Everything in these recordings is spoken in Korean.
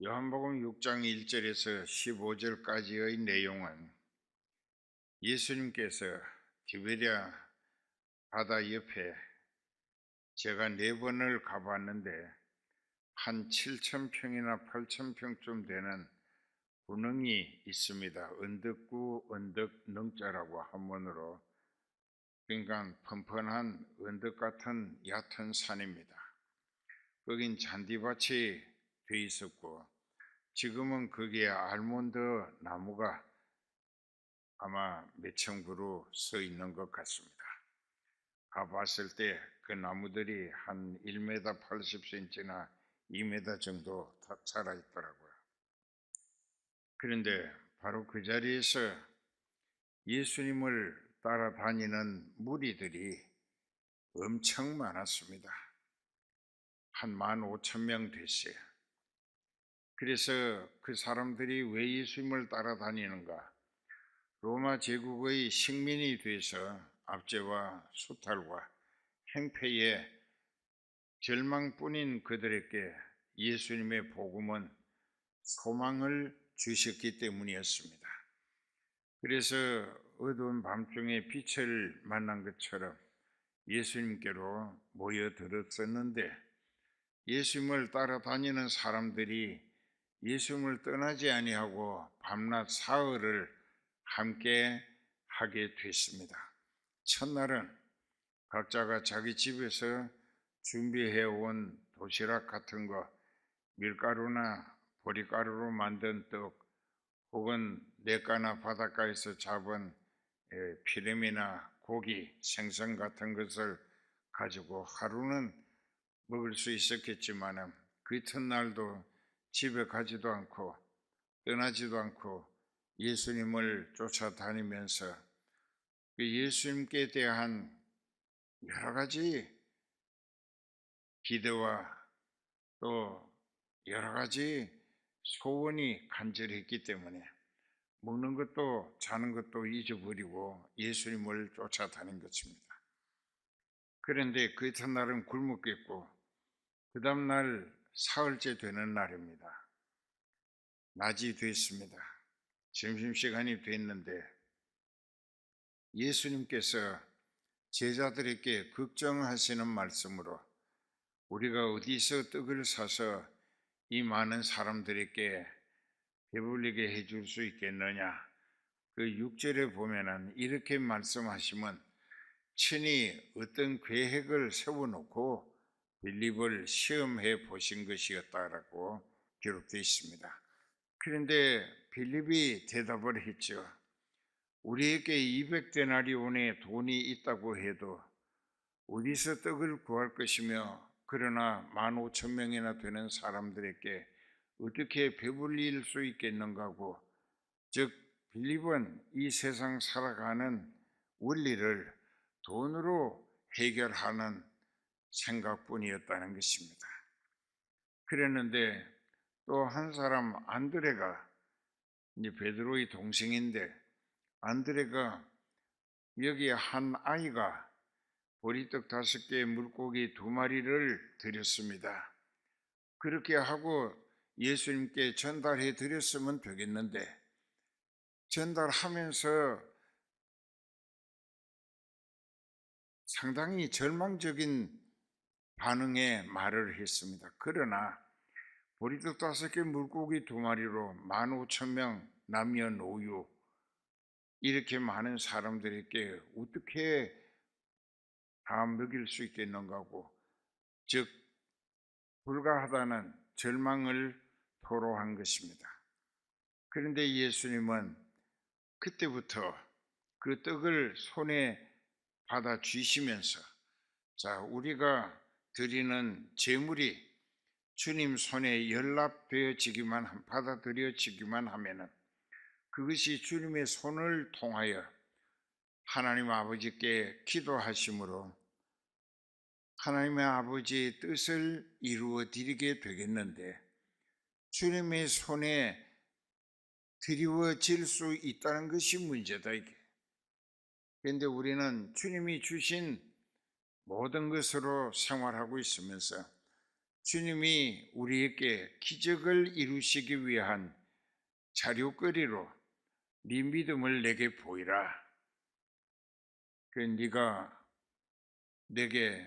요한복음 6장 1절에서 15절까지의 내용은 예수님께서 디베랴 바다 옆에 제가 4번을 가봤는데 한 7,000평이나 8,000평쯤 되는 군흥이 있습니다. 언덕구 언덕능자라고 한문으로, 그러니까 펀펀한 언덕 같은 얕은 산입니다. 거긴 잔디밭이 돼 있었고 지금은 거기에 알몬드 나무가 아마 몇 천 그루 서 있는 것 같습니다. 가봤을 때 그 나무들이 한 1m 80cm나 2m 정도 자라 있더라고요. 그런데 바로 그 자리에서 예수님을 따라다니는 무리들이 엄청 많았습니다. 한 15,000명 됐어요. 그래서 그 사람들이 왜 예수님을 따라다니는가? 로마 제국의 식민이 돼서 압제와 수탈과 행패에 절망뿐인 그들에게 예수님의 복음은 소망을 주셨기 때문이었습니다. 그래서 어두운 밤중에 빛을 만난 것처럼 예수님께로 모여들었었는데, 예수님을 따라다니는 사람들이 예수님을 떠나지 아니하고 밤낮 사흘을 함께 하게 됐습니다. 첫날은 각자가 자기 집에서 준비해 온 도시락 같은 거, 밀가루나 보리가루로 만든 떡, 혹은 냇가나 바닷가에서 잡은 피레미나 고기, 생선 같은 것을 가지고 하루는 먹을 수 있었겠지만 그 이튿날도 집에 가지도 않고 떠나지도 않고 예수님을 쫓아다니면서 그 예수님께 대한 여러 가지 기대와 또 여러 가지 소원이 간절했기 때문에 먹는 것도 자는 것도 잊어버리고 예수님을 쫓아다닌 것입니다. 그런데 그 이튿날은 굶었겠고 그 다음날 사흘째 되는 날입니다. 낮이 됐습니다. 점심시간이 됐는데 예수님께서 제자들에게 걱정하시는 말씀으로 우리가 어디서 떡을 사서 이 많은 사람들에게 배불리게 해줄 수 있겠느냐, 그 6절에 보면은 이렇게 말씀하시면 친히 어떤 계획을 세워놓고 빌립을 시험해 보신 것이었다라고 기록되어 있습니다. 그런데 빌립이 대답을 했죠. 우리에게 200데나리온의 돈이 있다고 해도 어디서 떡을 구할 것이며, 그러나 15,000명이나 되는 사람들에게 어떻게 배불릴 수 있겠는가고, 즉 빌립은 이 세상 살아가는 원리를 돈으로 해결하는 생각뿐이었다는 것입니다. 그랬는데 또 한 사람 안드레가, 이제 베드로의 동생인데, 안드레가 여기 한 아이가 보리떡 5개, 물고기 2마리를 드렸습니다. 그렇게 하고 예수님께 전달해 드렸으면 되겠는데, 전달하면서 상당히 절망적인 반응의 말을 했습니다. 그러나 보리떡 5개, 물고기 2마리로 15,000명 남녀노유 이렇게 많은 사람들에게 어떻게 다 먹일 수 있겠는가고, 즉 불가하다는 절망을 토로한 것입니다. 그런데 예수님은 그때부터 그 떡을 손에 받아 쥐시면서, 자, 우리가 드리는 제물이 주님 손에 연락되어지기만, 받아들여지기만 하면은 그것이 주님의 손을 통하여 하나님 아버지께 기도하심으로 하나님의 아버지의 뜻을 이루어 드리게 되겠는데, 주님의 손에 드리워질 수 있다는 것이 문제다, 이게. 그런데 우리는 주님이 주신 모든 것으로 생활하고 있으면서 주님이 우리에게 기적을 이루시기 위한 자료거리로 네 믿음을 내게 보이라. 그 네가 내게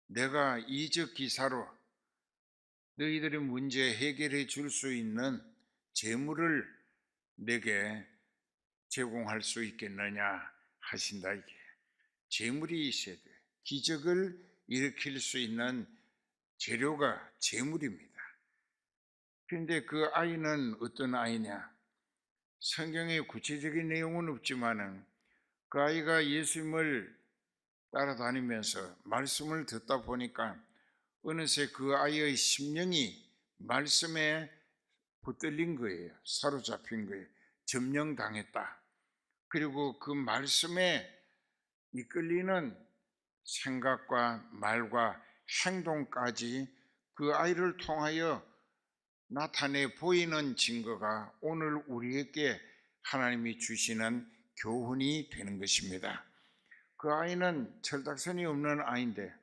내가 이적 기사로 너희들의 문제 해결해 줄 수 있는 재물을 내게 제공할 수 있겠느냐 하신다. 이게 재물이 있어야 돼. 기적을 일으킬 수 있는 재료가 재물입니다. 그런데 그 아이는 어떤 아이냐? 성경에 구체적인 내용은 없지만은 그 아이가 예수님을 따라다니면서 말씀을 듣다 보니까 어느새 그 아이의 심령이 말씀에 붙들린 거예요. 사로잡힌 거예요. 점령당했다. 그리고 그 말씀에 이끌리는 생각과 말과 행동까지 그 아이를 통하여 나타내 보이는 증거가 오늘 우리에게 하나님이 주시는 교훈이 되는 것입니다. 그 아이는 철딱선이 없는 아이인데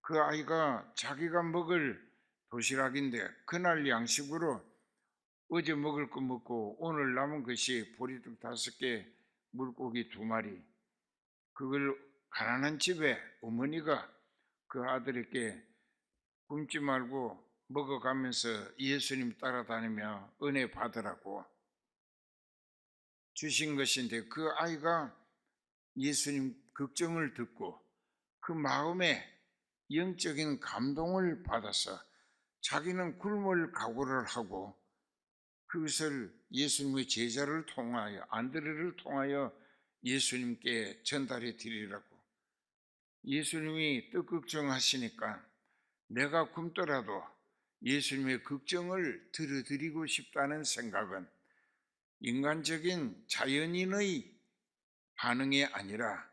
그 아이가 자기가 먹을 도시락인데 그날 양식으로 어제 먹을 거 먹고 오늘 남은 것이 보리떡 5개, 물고기 2마리, 그걸 가난한 집에 어머니가 그 아들에게 굶지 말고 먹어가면서 예수님 따라다니며 은혜 받으라고 주신 것인데 그 아이가 예수님 걱정을 듣고 그 마음에 영적인 감동을 받아서 자기는 굶을 각오를 하고 그것을 예수님의 제자를 통하여 안드레를 통하여 예수님께 전달해 드리라고. 예수님이 떡 걱정하시니까 내가 굶더라도 예수님의 걱정을 들어드리고 싶다는 생각은 인간적인 자연인의 반응이 아니라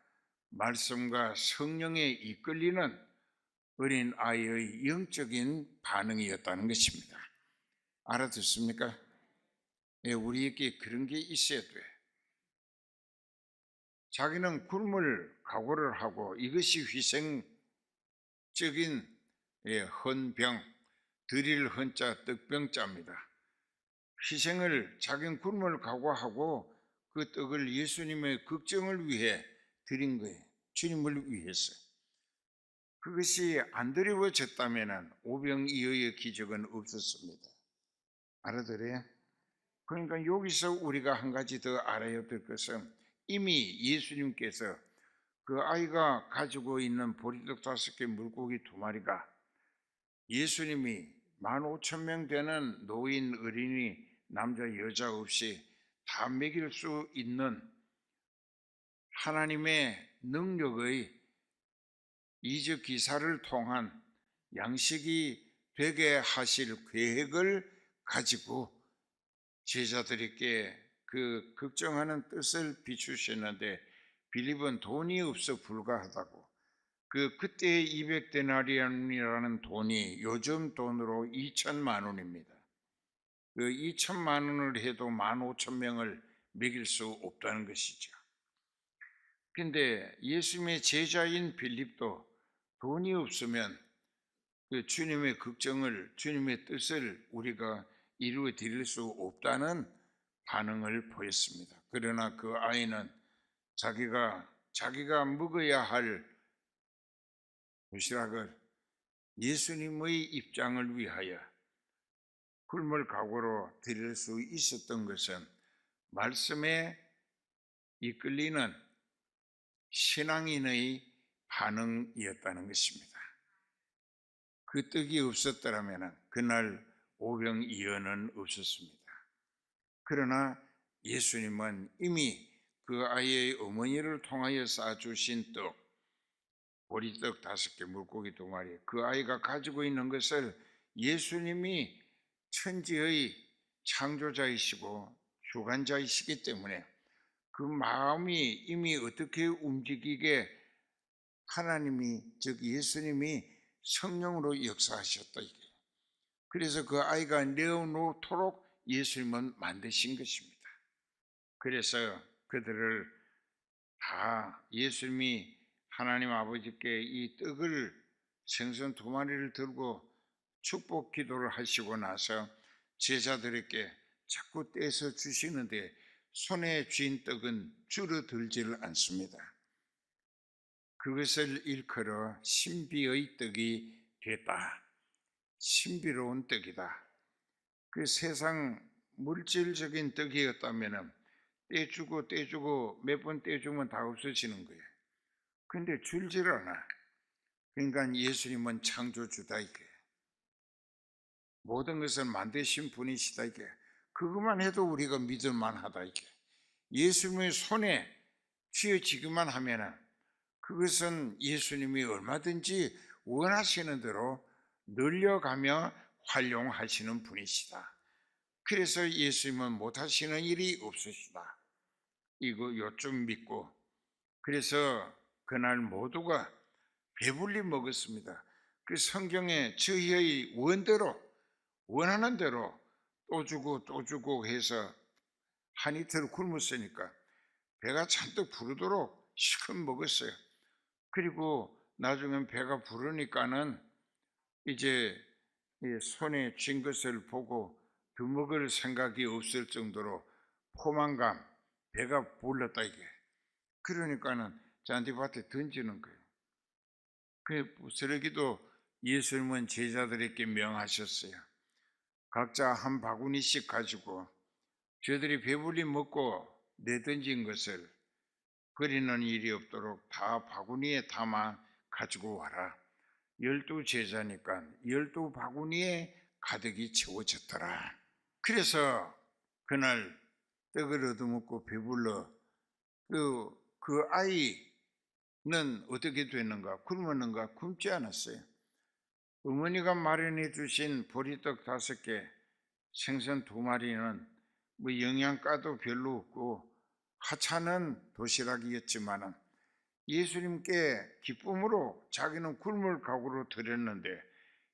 말씀과 성령에 이끌리는 어린 아이의 영적인 반응이었다는 것입니다. 알아듣습니까? 우리에게 그런 게 있어야 돼. 자기는 굶을 각오를 하고 이것이 희생적인 헌병, 드릴 헌자 떡병자입니다. 희생을 자기는 굶을 각오하고 그 떡을 예수님의 걱정을 위해 드린 거예요. 주님을 위해서. 그것이 안 드리워졌다면 오병이어의 기적은 없었습니다. 알아들어요? 그러니까 여기서 우리가 한 가지 더 알아야 될 것은 이미 예수님께서 그 아이가 가지고 있는 보리떡 5개, 물고기 2마리가 예수님이 15,000명 되는 노인, 어린이, 남자, 여자 없이 다 먹일 수 있는 하나님의 능력의 이적 기사를 통한 양식이 되게 하실 계획을 가지고 제자들에게 그 걱정하는 뜻을 비추셨는데 빌립은 돈이 없어 불가하다고. 그때의 200데나리온이라는 돈이 요즘 돈으로 2천만 원입니다. 그 2천만 원을 해도 15,000명을 먹일 수 없다는 것이죠. 근데 예수님의 제자인 빌립도 돈이 없으면 그 주님의 걱정을, 주님의 뜻을 우리가 이루어 드릴 수 없다는 반응을 보였습니다. 그러나 그 아이는 자기가 먹어야 할 도시락을 예수님의 입장을 위하여 굶을 각오로 드릴 수 있었던 것은 말씀에 이끌리는 신앙인의 반응이었다는 것입니다. 그 떡이 없었더라면 그날 오병이어는 없었습니다. 그러나 예수님은 이미 그 아이의 어머니를 통하여 쌓아주신 떡, 보리떡 5개, 물고기 2마리, 그 아이가 가지고 있는 것을 예수님이 천지의 창조자이시고 주관자이시기 때문에 그 마음이 이미 어떻게 움직이게 하나님이, 즉 예수님이 성령으로 역사하셨다. 이게. 그래서 그 아이가 내어놓도록 예수님은 만드신 것입니다. 그래서 그들을 다 예수님이 하나님 아버지께 이 떡을 생선 2마리를 들고 축복 기도를 하시고 나서 제자들에게 자꾸 떼서 주시는데 손에 쥔 떡은 줄어들지를 않습니다. 그것을 일컬어 신비의 떡이 됐다. 신비로운 떡이다. 그 세상 물질적인 떡이었다면 떼주고 몇 번 떼주면 다 없어지는 거예요. 근데 줄질 않아. 그러니까 예수님은 창조주다 이게. 모든 것을 만드신 분이시다 이게. 그것만 해도 우리가 믿을 만하다 이게. 예수님의 손에 쥐어지기만 하면은 그것은 예수님이 얼마든지 원하시는 대로 늘려가며 활용하시는 분이시다. 그래서 예수님은 못하시는 일이 없으시다. 이거 요점 믿고 그래서 그날 모두가 배불리 먹었습니다. 그 성경에 저희의 원대로 원하는 대로 또 주고 해서 한 이틀 굶었으니까 배가 잔뜩 부르도록 실컷 먹었어요. 그리고 나중엔 배가 부르니까는 이제 손에 쥔 것을 보고 더 먹을 생각이 없을 정도로 포만감, 배가 불렀다 이게. 그러니까는 잔디밭에 던지는 거예요. 그 쓰레기도 예수님은 제자들에게 명하셨어요. 각자 한 바구니씩 가지고 저들이 배불리 먹고 내던진 것을 버리는 일이 없도록 다 바구니에 담아 가지고 와라. 12제자니까 12바구니에 가득이 채워졌더라. 그래서 그날 떡을 얻어먹고 배불러 그 아이는 어떻게 됐는가? 굶었는가? 굶지 않았어요. 어머니가 마련해 주신 보리떡 5개, 생선 2마리는 뭐 영양가도 별로 없고 하찮은 도시락이었지만은 예수님께 기쁨으로 자기는 굶을 각오로 드렸는데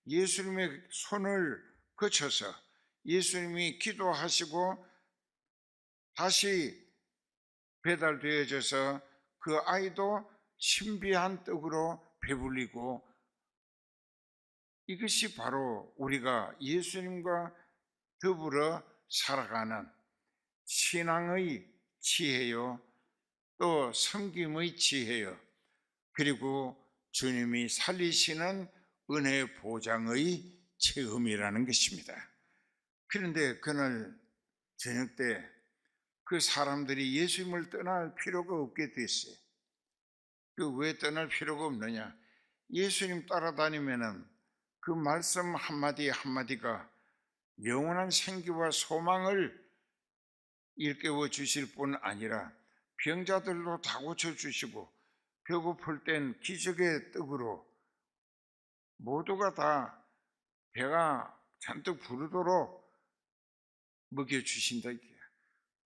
예수님의 손을 거쳐서 예수님이 기도하시고 다시 배달되어져서 그 아이도 신비한 떡으로 배불리고 이것이 바로 우리가 예수님과 더불어 살아가는 신앙의 지혜요 또 섬김의 지혜요 그리고 주님이 살리시는 은혜 보장의 체험이라는 것입니다. 그런데 그날 저녁 때 그 사람들이 예수님을 떠날 필요가 없게 됐어요. 그 왜 떠날 필요가 없느냐? 예수님 따라다니면은 그 말씀 한마디 한마디가 영원한 생기와 소망을 일깨워 주실 뿐 아니라 병자들도 다 고쳐주시고 배고플 땐 기적의 떡으로 모두가 다 배가 잔뜩 부르도록 먹여주신다.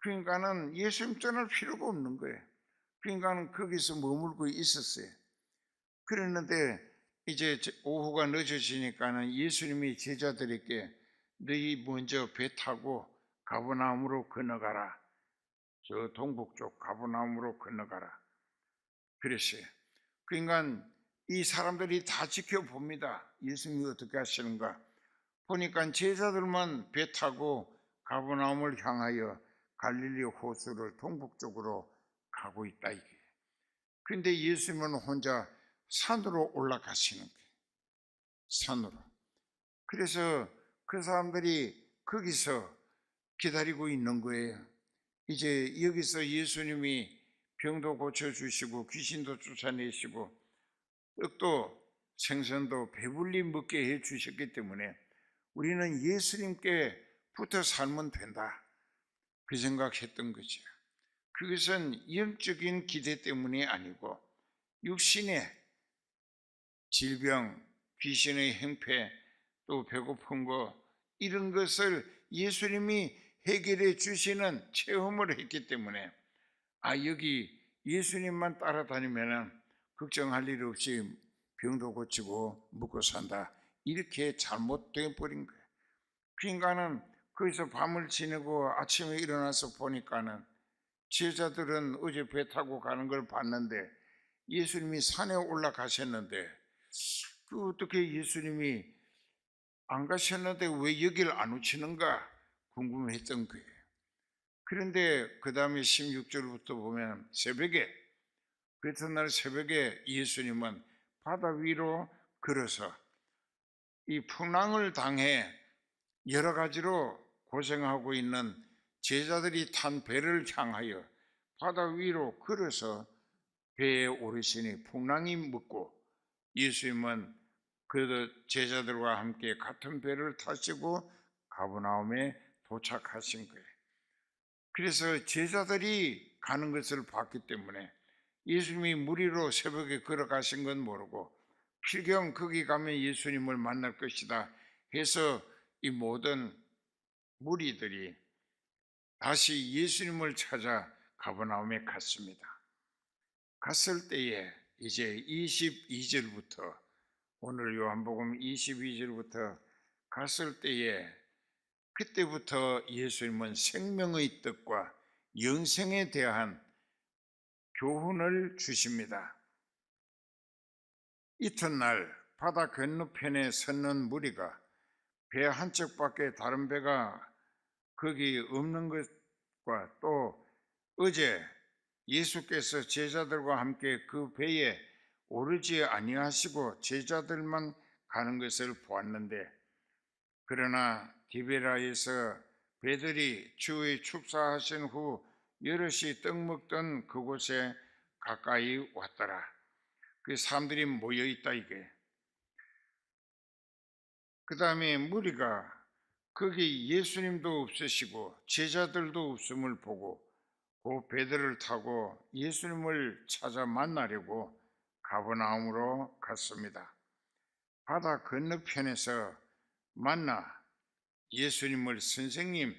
그러니까는 예수님 떠날 필요가 없는 거예요. 그러니까는 거기서 머물고 있었어요. 그랬는데 이제 오후가 늦어지니까는 예수님이 제자들에게 너희 먼저 배 타고 가버나움으로 건너가라. 저 동북쪽 가버나움으로 건너가라. 그랬어요. 그러니까 이 사람들이 다 지켜봅니다. 예수님이 어떻게 하시는가. 보니까 제자들만 배 타고 가버나움을 향하여 갈릴리 호수를 동북쪽으로 가고 있다 이게. 그런데 예수님은 혼자 산으로 올라가시는 거예요. 산으로. 그래서 그 사람들이 거기서 기다리고 있는 거예요. 이제 여기서 예수님이 병도 고쳐주시고 귀신도 쫓아내시고 떡도 생선도 배불리 먹게 해주셨기 때문에 우리는 예수님께 붙어 살면 된다. 그 생각했던 거죠. 그것은 영적인 기대 때문이 아니고 육신의 질병, 귀신의 행패, 또 배고픈 거 이런 것을 예수님이 해결해 주시는 체험을 했기 때문에 여기 예수님만 따라다니면 걱정할 일 없이 병도 고치고 먹고 산다 이렇게 잘못돼 버린 거예요. 그러니까는 거기서 밤을 지내고 아침에 일어나서 보니까는 제자들은 어제 배 타고 가는 걸 봤는데 예수님이 산에 올라가셨는데 그 어떻게 예수님이 안 가셨는데 왜 여길 안 오시는가 궁금했던 거예요. 그런데 그 다음에 16절부터 보면 새벽에, 그 이튿날 새벽에 예수님은 바다 위로 걸어서 이 풍랑을 당해 여러 가지로 고생하고 있는 제자들이 탄 배를 향하여 바다 위로 걸어서 배에 오르시니 풍랑이 묻고 예수님은 그 제자들과 함께 같은 배를 타시고 가버나움에 도착하신 거예요. 그래서 제자들이 가는 것을 봤기 때문에 예수님이 물 위로 새벽에 걸어가신 건 모르고 필경 거기 가면 예수님을 만날 것이다 해서 이 모든 무리들이 다시 예수님을 찾아 가버나움에 갔습니다. 갔을 때에 이제 22절부터, 오늘 요한복음 22절부터 갔을 때에 그때부터 예수님은 생명의 뜻과 영생에 대한 교훈을 주십니다. 이튿날 바다 건너편에 섰는 무리가 배 한척밖에 다른 배가 거기 없는 것과 또 어제 예수께서 제자들과 함께 그 배에 오르지 아니하시고 제자들만 가는 것을 보았는데, 그러나 디베라에서 배들이 주의 축사하신 후 여럿이 떡 먹던 그곳에 가까이 왔더라. 그 사람들이 모여 있다 이게. 그 다음에 무리가 거기 예수님도 없으시고 제자들도 없음을 보고 그 배들을 타고 예수님을 찾아 만나려고 가버나움으로 갔습니다. 바다 건너편에서 만나 예수님을 선생님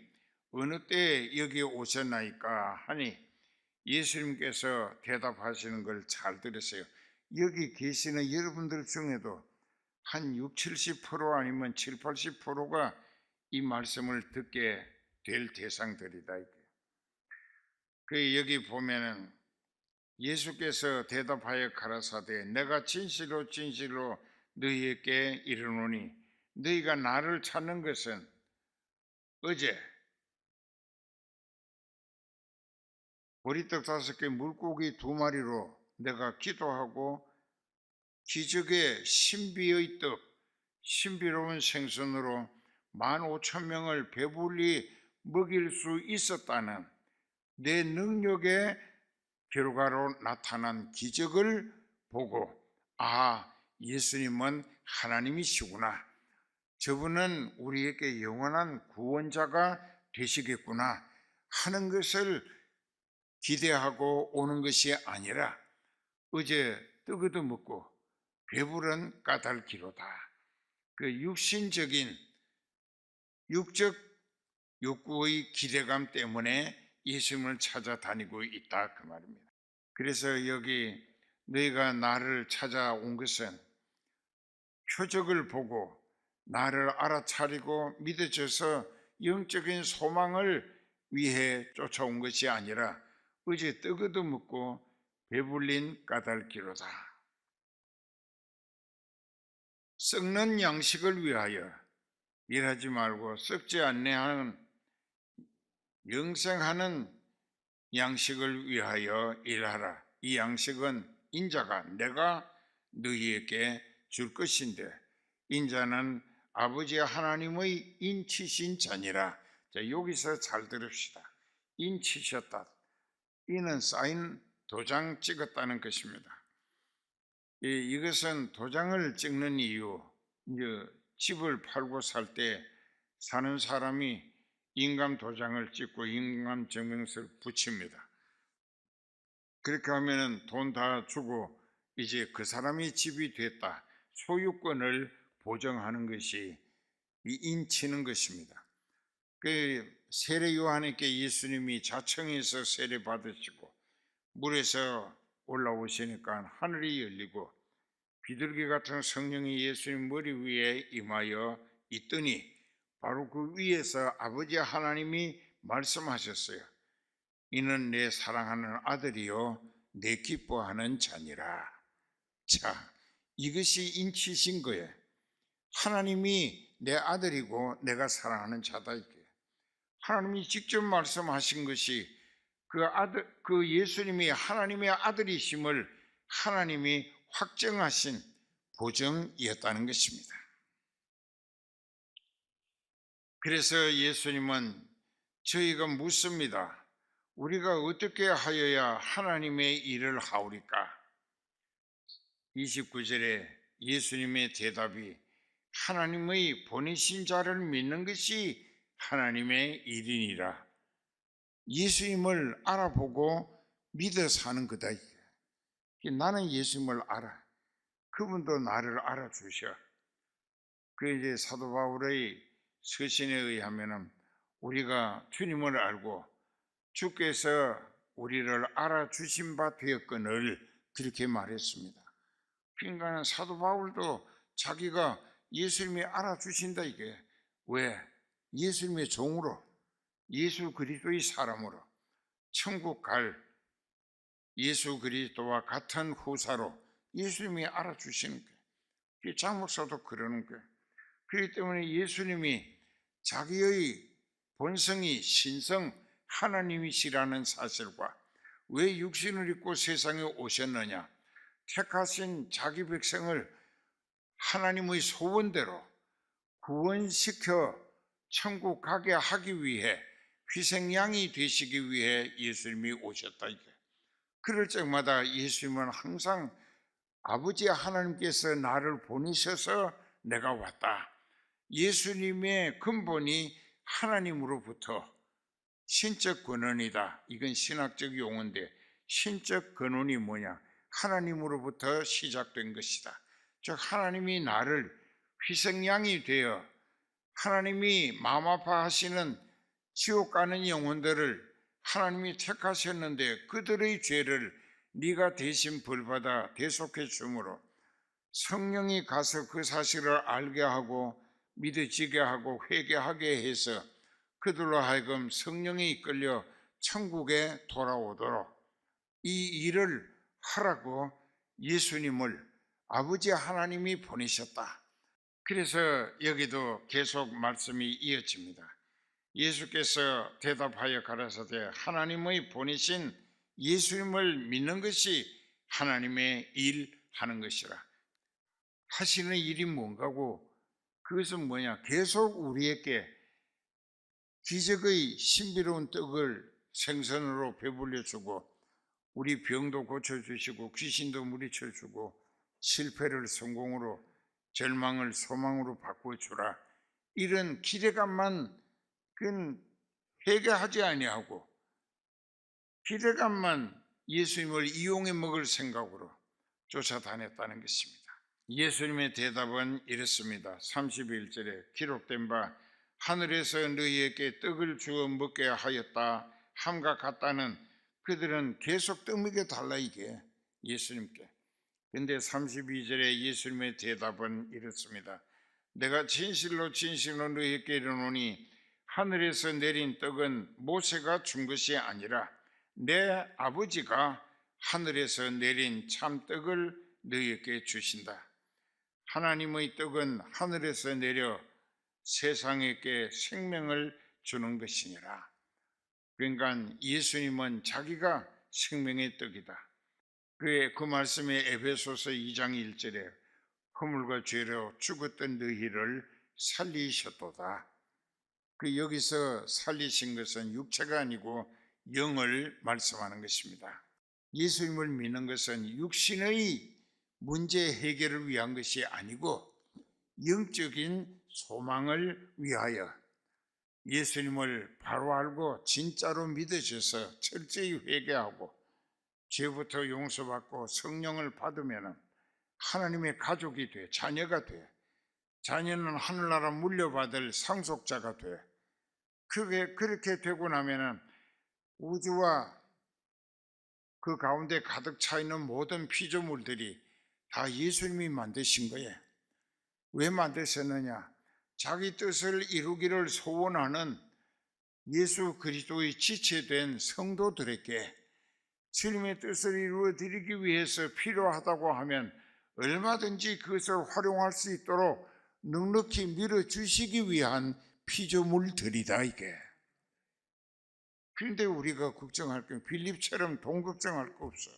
어느 때에 여기 오셨나이까 하니 예수님께서 대답하시는 걸 잘 들으세요. 여기 계시는 여러분들 중에도 한 60, 70% 아니면 7, 80%가 이 말씀을 듣게 될 대상들이다. 그 여기 보면은 예수께서 대답하여 가라사대 내가 진실로 진실로 너희에게 이르노니 너희가 나를 찾는 것은 어제 보리떡 5개 물고기 2마리로 내가 기도하고 기적의 신비의 떡, 신비로운 생선으로 15,000명을 배불리 먹일 수 있었다는 내 능력의 결과로 나타난 기적을 보고 예수님은 하나님이시구나, 저분은 우리에게 영원한 구원자가 되시겠구나 하는 것을 기대하고 오는 것이 아니라 어제 떡 얻어 먹고 배부른 까닭기로다. 그 육신적인 육적 욕구의 기대감 때문에 예수님을 찾아다니고 있다 그 말입니다. 그래서 여기 너희가 나를 찾아온 것은 표적을 보고 나를 알아차리고 믿어져서 영적인 소망을 위해 쫓아온 것이 아니라 어제 떡 얻어 먹고 배불린 까닭기로다. 썩는 양식을 위하여 일하지 말고 썩지 않는 영생하는 양식을 위하여 일하라. 이 양식은 인자가 내가 너희에게 줄 것인데 인자는 아버지 하나님의 인치신 자니라. 자, 여기서 잘 들읍시다. 인치셨다. 이는 사인 도장 찍었다는 것입니다. 이것은 도장을 찍는 이유, 집을 팔고 살 때 사는 사람이 인감 도장을 찍고 인감 증명서를 붙입니다. 그렇게 하면 돈 다 주고 이제 그 사람이 집이 됐다, 소유권을 보정하는 것이 이 인치는 것입니다. 그 세례 요한에게 예수님이 자청해서 세례 받으시고 물에서 올라오시니까 하늘이 열리고 비둘기 같은 성령이 예수님 머리 위에 임하여 있더니 바로 그 위에서 아버지 하나님이 말씀하셨어요. 이는 내 사랑하는 아들이요 내 기뻐하는 자니라. 자, 이것이 인치신 거예요. 하나님이 내 아들이고 내가 사랑하는 자다. 이게 하나님이 직접 말씀하신 것이 그 예수님이 하나님의 아들이심을 하나님이 확정하신 보증이었다는 것입니다. 그래서 예수님은 저희가 묻습니다. 우리가 어떻게 하여야 하나님의 일을 하오리까? 29절에 예수님의 대답이 하나님의 보내신 자를 믿는 것이 하나님의 일이니라. 예수님을 알아보고 믿어 사는 거다. 나는 예수님을 알아. 그분도 나를 알아주셔. 그 이제 사도 바울의 서신에 의하면은 우리가 주님을 알고 주께서 우리를 알아주신 바 되었거늘 그렇게 말했습니다. 그러니까 사도 바울도 자기가 예수님이 알아주신다. 이게 왜? 예수님의 종으로, 예수 그리스도의 사람으로 천국 갈 예수 그리스도와 같은 후사로 예수님이 알아주시는 거예요. 장목사도 그러는 거예요. 그렇기 때문에 예수님이 자기의 본성이 신성 하나님이시라는 사실과 왜 육신을 입고 세상에 오셨느냐, 택하신 자기 백성을 하나님의 소원대로 구원시켜 천국 가게 하기 위해 희생양이 되시기 위해 예수님이 오셨다. 그럴 적마다 예수님은 항상 아버지 하나님께서 나를 보내셔서 내가 왔다. 예수님의 근본이 하나님으로부터 신적 근원이다. 이건 신학적 용어인데 신적 근원이 뭐냐? 하나님으로부터 시작된 것이다. 즉 하나님이 나를 희생양이 되어 하나님이 마음 아파하시는 지옥 가는 영혼들을 하나님이 택하셨는데 그들의 죄를 네가 대신 벌받아 대속해 주므로 성령이 가서 그 사실을 알게 하고 믿어지게 하고 회개하게 해서 그들로 하여금 성령에 이끌려 천국에 돌아오도록 이 일을 하라고 예수님을 아버지 하나님이 보내셨다. 그래서 여기도 계속 말씀이 이어집니다. 예수께서 대답하여 가라사대 하나님의 보내신 예수님을 믿는 것이 하나님의 일하는 것이라. 하시는 일이 뭔가고 그것은 뭐냐? 계속 우리에게 기적의 신비로운 떡을 생선으로 배불려 주고 우리 병도 고쳐주시고 귀신도 물리쳐 주고 실패를 성공으로 절망을 소망으로 바꿔주라. 이런 기대감만 그건 회개하지 아니하고 기대감만 예수님을 이용해 먹을 생각으로 쫓아다녔다는 것입니다. 예수님의 대답은 이렇습니다. 31절에 기록된 바 하늘에서 너희에게 떡을 주어 먹게 하였다 함과 같다는 그들은 계속 떡 먹여 달라 이게 예수님께. 근데 32절에 예수님의 대답은 이렇습니다. 내가 진실로 진실로 너희에게 이르노니 하늘에서 내린 떡은 모세가 준 것이 아니라 내 아버지가 하늘에서 내린 참떡을 너희에게 주신다. 하나님의 떡은 하늘에서 내려 세상에게 생명을 주는 것이니라. 그러니까 예수님은 자기가 생명의 떡이다. 그 말씀에 에베소서 2장 1절에 허물과 죄로 죽었던 너희를 살리셨도다. 여기서 살리신 것은 육체가 아니고 영을 말씀하는 것입니다. 예수님을 믿는 것은 육신의 문제 해결을 위한 것이 아니고 영적인 소망을 위하여 예수님을 바로 알고 진짜로 믿어져서 철저히 회개하고 죄부터 용서받고 성령을 받으면 하나님의 가족이 돼, 자녀가 돼. 자녀는 하늘나라 물려받을 상속자가 돼. 그렇게 되고 나면은 우주와 그 가운데 가득 차 있는 모든 피조물들이 다 예수님이 만드신 거예요. 왜 만드셨느냐? 자기 뜻을 이루기를 소원하는 예수 그리스도의 지체된 성도들에게 주님의 뜻을 이루어 드리기 위해서 필요하다고 하면 얼마든지 그것을 활용할 수 있도록 넉넉히 밀어주시기 위한 피조물들이다 이게. 그런데 우리가 걱정할 게 빌립처럼 돈 걱정할 거 없어.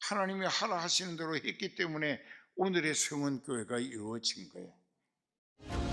하나님이 하라 하시는 대로 했기 때문에 오늘의 성원교회가 이루어진 거예요.